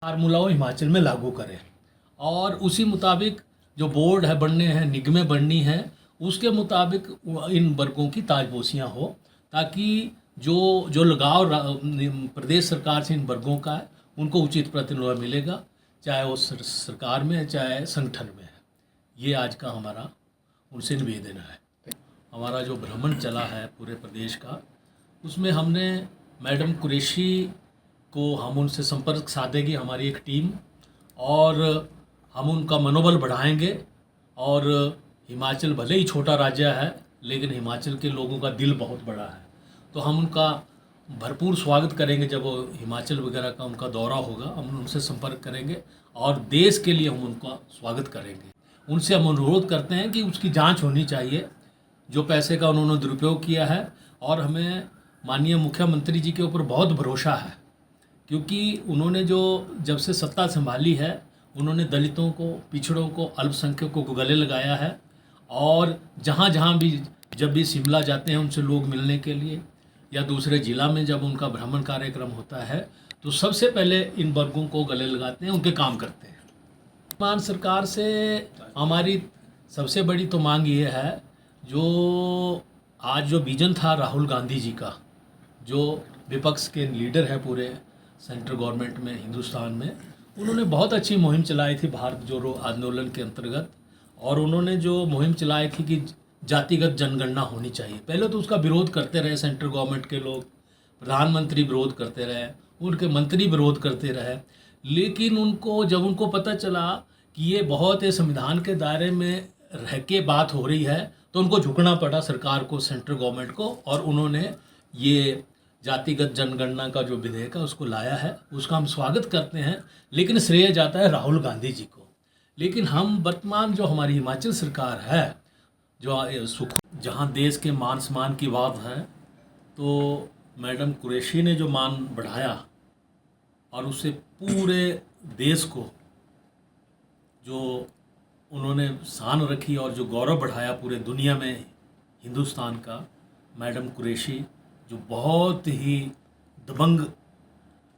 Formula वो हिमाचल में लागू करें और उसी मुताबिक जो बोर्ड है बनने हैं, निगमें बननी हैं, उसके मुताबिक इन वर्गों की ताजपोशियाँ हो, ताकि जो जो लगाव प्रदेश सरकार से इन वर्गों का है उनको उचित प्रतिलाभ मिलेगा, चाहे वो सरकार में है चाहे संगठन में है। ये आज का हमारा उनसे निवेदन है। हमारा जो भ्रमण चला है पूरे प्रदेश का, उसमें हमने मैडम कुरैशी को हम उनसे संपर्क साधेगी हमारी एक टीम, और हम उनका मनोबल बढ़ाएंगे। और हिमाचल भले ही छोटा राज्य है, लेकिन हिमाचल के लोगों का दिल बहुत बड़ा है, तो हम उनका भरपूर स्वागत करेंगे। जब वो हिमाचल वगैरह का उनका दौरा होगा, हम उनसे संपर्क करेंगे और देश के लिए हम उनका स्वागत करेंगे। उनसे हम अनुरोध करते हैं कि उसकी जांच होनी चाहिए, जो पैसे का उन्होंने दुरुपयोग किया है। और हमें माननीय मुख्यमंत्री जी के ऊपर बहुत भरोसा है, क्योंकि उन्होंने जो जब से सत्ता संभाली है, उन्होंने दलितों को, पिछड़ों को, अल्पसंख्यकों को गले लगाया है। और जहाँ जहाँ भी जब भी शिमला जाते हैं उनसे लोग मिलने के लिए, या दूसरे ज़िला में जब उनका भ्रमण कार्यक्रम होता है, तो सबसे पहले इन वर्गों को गले लगाते हैं, उनके काम करते हैं। वर्तमान सरकार से हमारी सबसे बड़ी तो मांग ये है, जो आज जो विजन था राहुल गांधी जी का, जो विपक्ष के लीडर है पूरे सेंट्रल गवर्नमेंट में, हिंदुस्तान में, उन्होंने बहुत अच्छी मुहिम चलाई थी भारत जोड़ो आंदोलन के अंतर्गत। और उन्होंने जो मुहिम चलाई थी कि जातिगत जनगणना होनी चाहिए, पहले तो उसका विरोध करते रहे सेंट्रल गवर्नमेंट के लोग, प्रधानमंत्री विरोध करते रहे, उनके मंत्री विरोध करते रहे। लेकिन जब उनको पता चला कि ये बहुत संविधान के दायरे में रह के बात हो रही है, तो उनको झुकना पड़ा सरकार को, सेंट्रल गवर्नमेंट को, और उन्होंने ये जातिगत जनगणना का जो विधेयक है उसको लाया है। उसका हम स्वागत करते हैं, लेकिन श्रेय जाता है राहुल गांधी जी को। लेकिन हम वर्तमान जो हमारी हिमाचल सरकार है, जो जहां देश के मान सम्मान की बात है, तो मैडम कुरैशी ने जो मान बढ़ाया और उससे पूरे देश को जो उन्होंने शान रखी और जो गौरव बढ़ाया पूरे दुनिया में हिंदुस्तान का, मैडम कुरैशी जो बहुत ही दबंग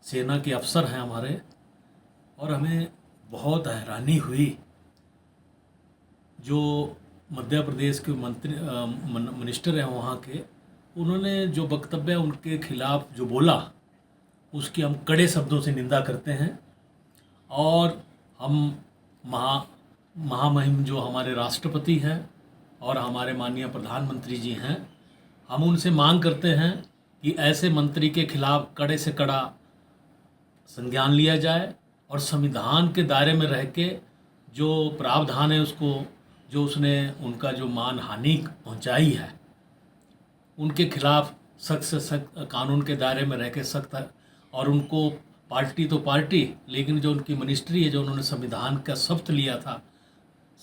सेना के अफसर हैं हमारे, और हमें बहुत हैरानी हुई जो मध्य प्रदेश के मिनिस्टर हैं वहाँ के, उन्होंने जो वक्तव्य उनके खिलाफ जो बोला, उसकी हम कड़े शब्दों से निंदा करते हैं। और हम महामहिम जो हमारे राष्ट्रपति हैं और हमारे माननीय प्रधानमंत्री जी हैं, हम उनसे मांग करते हैं कि ऐसे मंत्री के खिलाफ कड़े से कड़ा संज्ञान लिया जाए, और संविधान के दायरे में रह के जो प्रावधान है उसको, जो उसने उनका जो मान हानि पहुंचाई है, उनके खिलाफ सख्त से सख्त कानून के दायरे में रह के सख्त है। और उनको पार्टी तो पार्टी, लेकिन जो उनकी मिनिस्ट्री है, जो उन्होंने संविधान का शपथ लिया था,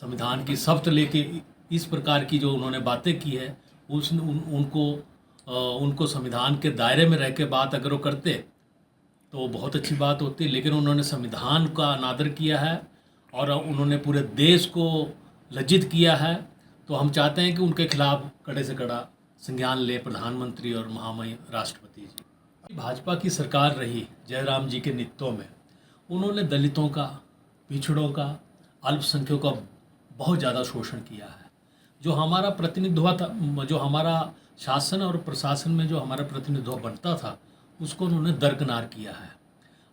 संविधान की शपथ लेके इस प्रकार की जो उन्होंने बातें की है, उनको संविधान के दायरे में रह के बात अगर वो करते तो बहुत अच्छी बात होती। लेकिन उन्होंने संविधान का अनादर किया है और उन्होंने पूरे देश को लज्जित किया है। तो हम चाहते हैं कि उनके खिलाफ कड़े से कड़ा संज्ञान ले प्रधानमंत्री और महामहिम राष्ट्रपति जी। भाजपा की सरकार रही जयराम जी के नेतृत्व में, उन्होंने दलितों का, पिछड़ों का, अल्पसंख्यकों का बहुत ज़्यादा शोषण किया है। जो हमारा प्रतिनिधित्व था, जो हमारा शासन और प्रशासन में जो हमारा प्रतिनिधित्व बनता था, उसको उन्होंने दरकिनार किया है।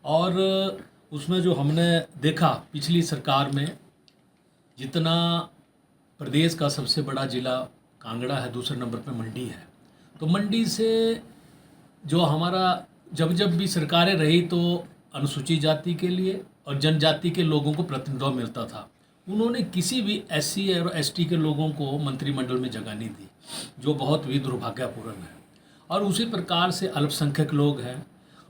और उसमें जो हमने देखा पिछली सरकार में, जितना प्रदेश का सबसे बड़ा ज़िला कांगड़ा है, दूसरे नंबर पे मंडी है, तो मंडी से जो हमारा जब भी सरकारें रही, तो अनुसूचित जाति के लिए और जनजाति के लोगों को प्रतिनिधित्व मिलता था। उन्होंने किसी भी SC और ST के लोगों को मंत्रिमंडल में जगह नहीं दी, जो बहुत ही दुर्भाग्यपूर्ण है। और उसी प्रकार से अल्पसंख्यक लोग हैं,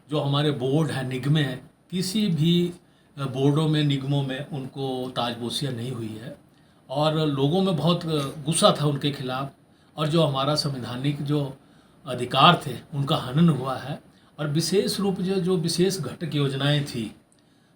जो हमारे बोर्ड हैं, निगमें हैं, किसी भी बोर्डों में, निगमों में उनको ताजपोशियाँ नहीं हुई है। और लोगों में बहुत गुस्सा था उनके खिलाफ, और जो हमारा संवैधानिक जो अधिकार थे उनका हनन हुआ है। और विशेष रूप से जो विशेष घटक योजनाएं थी,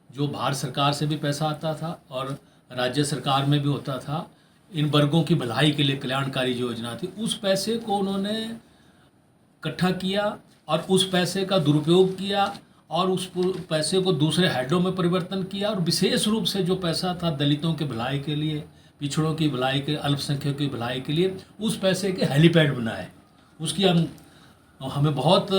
जो भारत सरकार से भी पैसा आता था और राज्य सरकार में भी होता था, इन वर्गों की भलाई के लिए कल्याणकारी जो योजना थी, उस पैसे को उन्होंने इकट्ठा किया और उस पैसे का दुरुपयोग किया और उस पैसे को दूसरे हेडों में परिवर्तन किया, और विशेष रूप से जो पैसा था दलितों के भलाई के लिए, पिछड़ों की भलाई के, अल्पसंख्यकों की भलाई के लिए, उस पैसे के हेलीपैड बनाए। उसकी हमें बहुत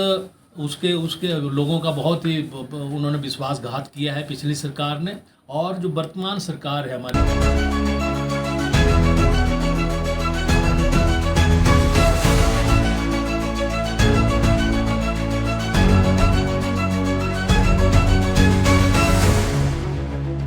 उसके उसके लोगों का बहुत ही उन्होंने विश्वासघात किया है पिछली सरकार ने। और जो वर्तमान सरकार है हमारी